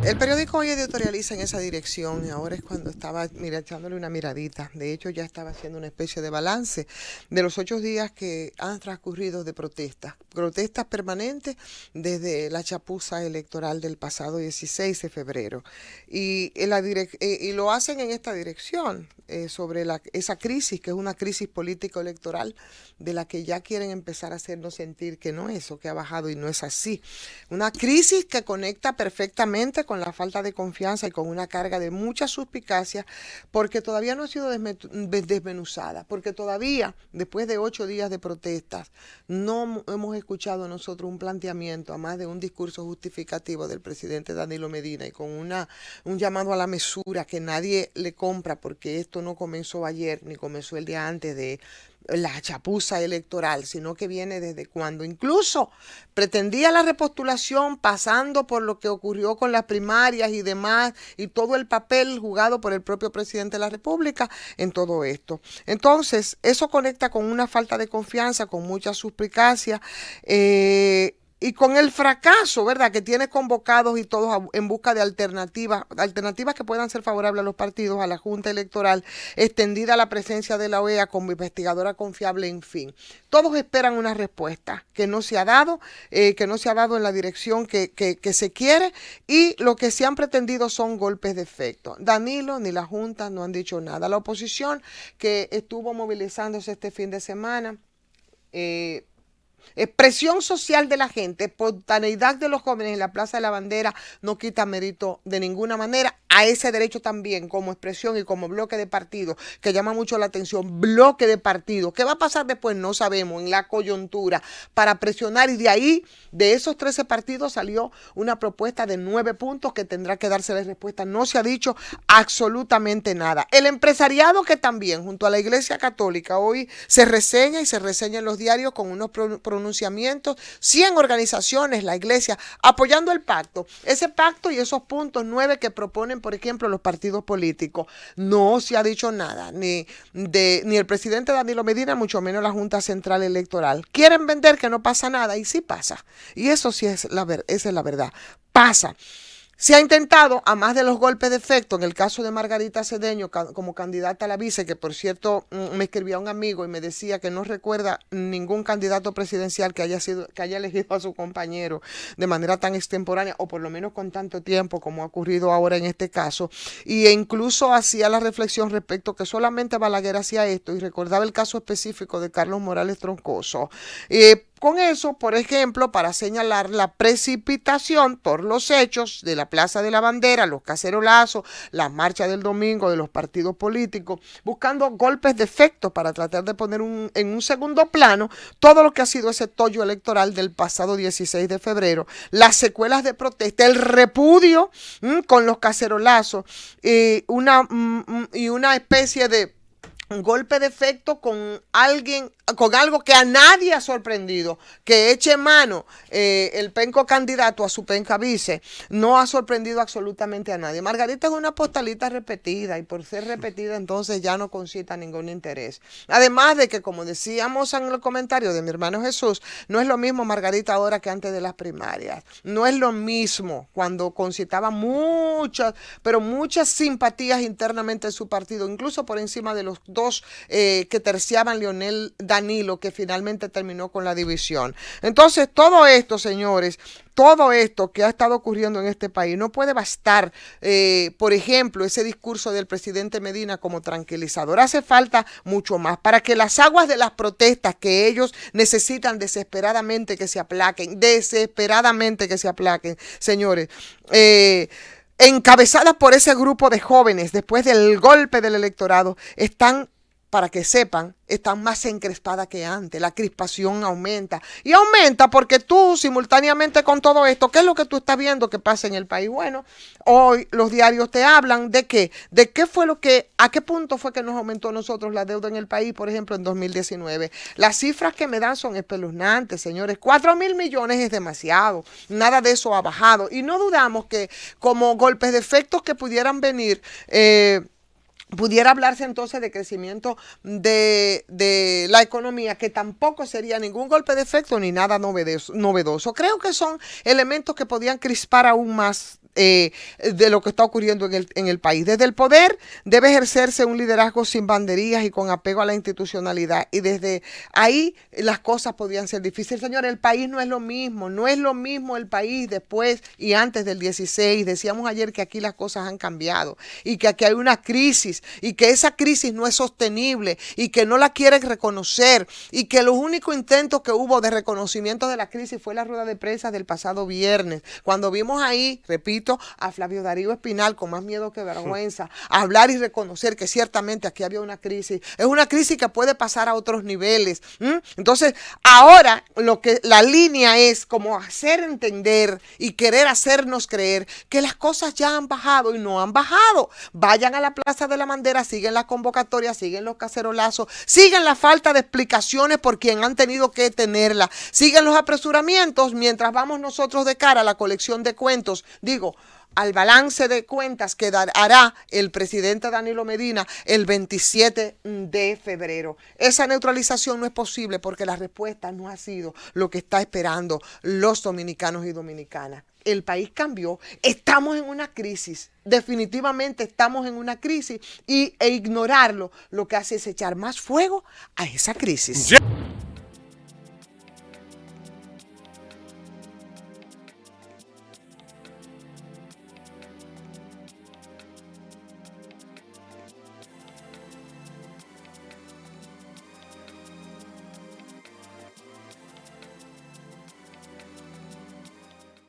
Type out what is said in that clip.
El periódico hoy editorializa en esa dirección y ahora es cuando estaba echándole una miradita. De hecho, ya estaba haciendo una especie de balance de los 8 días que han transcurrido de protestas permanentes desde la chapuza electoral del pasado 16 de febrero. Y lo hacen en esta dirección, sobre esa crisis, que es una crisis político-electoral, de la que ya quieren empezar a hacernos sentir que no es, o que ha bajado, y no es así. Una crisis que conecta perfectamente con la falta de confianza y con una carga de mucha suspicacia, porque todavía no ha sido desmenuzada, porque todavía, después de 8 días de protestas, no hemos escuchado nosotros un planteamiento, a más de un discurso justificativo del presidente Danilo Medina, y con un llamado a la mesura que nadie le compra, porque esto no comenzó ayer ni comenzó el día antes de la chapuza electoral, sino que viene desde cuando incluso pretendía la repostulación, pasando por lo que ocurrió con las primarias y demás, y todo el papel jugado por el propio presidente de la República en todo esto. Entonces, eso conecta con una falta de confianza, con mucha suspicacia, y con el fracaso, ¿verdad?, que tiene convocados y todos en busca de alternativas que puedan ser favorables a los partidos, a la Junta Electoral, extendida la presencia de la OEA como investigadora confiable, en fin. Todos esperan una respuesta que no se ha dado, en la dirección que se quiere, y lo que se han pretendido son golpes de efecto. Danilo ni la Junta no han dicho nada. La oposición, que estuvo movilizándose este fin de semana, expresión social de la gente, espontaneidad de los jóvenes en la Plaza de la Bandera, no quita mérito de ninguna manera a ese derecho también, como expresión y como bloque de partido, que llama mucho la atención. Bloque de partido. ¿Qué va a pasar después? No sabemos, en la coyuntura, para presionar, y de ahí, de esos 13 partidos, salió una propuesta de 9 puntos que tendrá que dársele respuesta. No se ha dicho absolutamente nada. El empresariado, que también, junto a la Iglesia Católica, hoy se reseña en los diarios con unos pronunciamientos, 100 organizaciones, la Iglesia, apoyando el pacto. Ese pacto y esos puntos 9 que proponen, por ejemplo, los partidos políticos. No se ha dicho nada, ni el presidente Danilo Medina, mucho menos la Junta Central Electoral. Quieren vender que no pasa nada, y sí pasa. Y eso sí esa es la verdad. Pasa. Se ha intentado, a más de los golpes de efecto, en el caso de Margarita Cedeño como candidata a la vice, que por cierto me escribía un amigo y me decía que no recuerda ningún candidato presidencial que haya elegido a su compañero de manera tan extemporánea, o por lo menos con tanto tiempo como ha ocurrido ahora en este caso, e incluso hacía la reflexión respecto que solamente Balaguer hacía esto, y recordaba el caso específico de Carlos Morales Troncoso. Con eso, por ejemplo, para señalar la precipitación por los hechos de la Plaza de la Bandera, los cacerolazos, las marchas del domingo de los partidos políticos, buscando golpes de efecto para tratar de poner en un segundo plano todo lo que ha sido ese tollo electoral del pasado 16 de febrero, las secuelas de protesta, el repudio con los cacerolazos, y una especie de un golpe de efecto con algo que a nadie ha sorprendido, que eche mano el penco candidato a su penca vice, no ha sorprendido absolutamente a nadie. Margarita es una postalita repetida, y por ser repetida entonces ya no concita ningún interés. Además de que, como decíamos en el comentario de mi hermano Jesús, no es lo mismo Margarita ahora que antes de las primarias. No es lo mismo cuando concitaba muchas simpatías internamente en su partido, incluso por encima de los dos que terciaban Leonel Danilo, que finalmente terminó con la división. Entonces, todo esto, señores, todo esto que ha estado ocurriendo en este país no puede bastar, por ejemplo, ese discurso del presidente Medina como tranquilizador. Hace falta mucho más para que las aguas de las protestas que ellos necesitan desesperadamente que se aplaquen, señores, encabezadas por ese grupo de jóvenes después del golpe del electorado, están, para que sepan, están más encrespadas que antes. La crispación aumenta. Y aumenta porque tú, simultáneamente con todo esto, ¿qué es lo que tú estás viendo que pasa en el país? Bueno, hoy los diarios te hablan de qué. De qué fue a qué punto fue que nos aumentó a nosotros la deuda en el país, por ejemplo, en 2019. Las cifras que me dan son espeluznantes, señores. 4.000 millones es demasiado. Nada de eso ha bajado. Y no dudamos que, como golpes de efectos que pudieran venir, pudiera hablarse entonces de crecimiento de la economía, que tampoco sería ningún golpe de efecto ni nada novedoso. Creo que son elementos que podían crispar aún más de lo que está ocurriendo en el país. Desde el poder debe ejercerse un liderazgo sin banderías y con apego a la institucionalidad. Y desde ahí las cosas podrían ser difíciles. Señor, el país no es lo mismo. No es lo mismo el país después y antes del 16. Decíamos ayer que aquí las cosas han cambiado y que aquí hay una crisis y que esa crisis no es sostenible y que no la quieren reconocer y que los únicos intentos que hubo de reconocimiento de la crisis fue la rueda de prensa del pasado viernes, cuando vimos ahí, repito, a Flavio Darío Espinal con más miedo que vergüenza, hablar y reconocer que ciertamente aquí había una crisis. Es una crisis que puede pasar a otros niveles. Entonces, ahora lo que la línea es como hacer entender y querer hacernos creer que las cosas ya han bajado y no han bajado. Vayan a la Plaza de la Bandera, siguen las convocatorias, siguen los cacerolazos, siguen la falta de explicaciones por quien han tenido que tenerla, siguen los apresuramientos mientras vamos nosotros de cara a la colección de cuentos, al balance de cuentas que hará el presidente Danilo Medina el 27 de febrero. Esa neutralización no es posible porque la respuesta no ha sido lo que está esperando los dominicanos y dominicanas. El país cambió, estamos en una crisis, definitivamente estamos en una crisis e ignorarlo lo que hace es echar más fuego a esa crisis.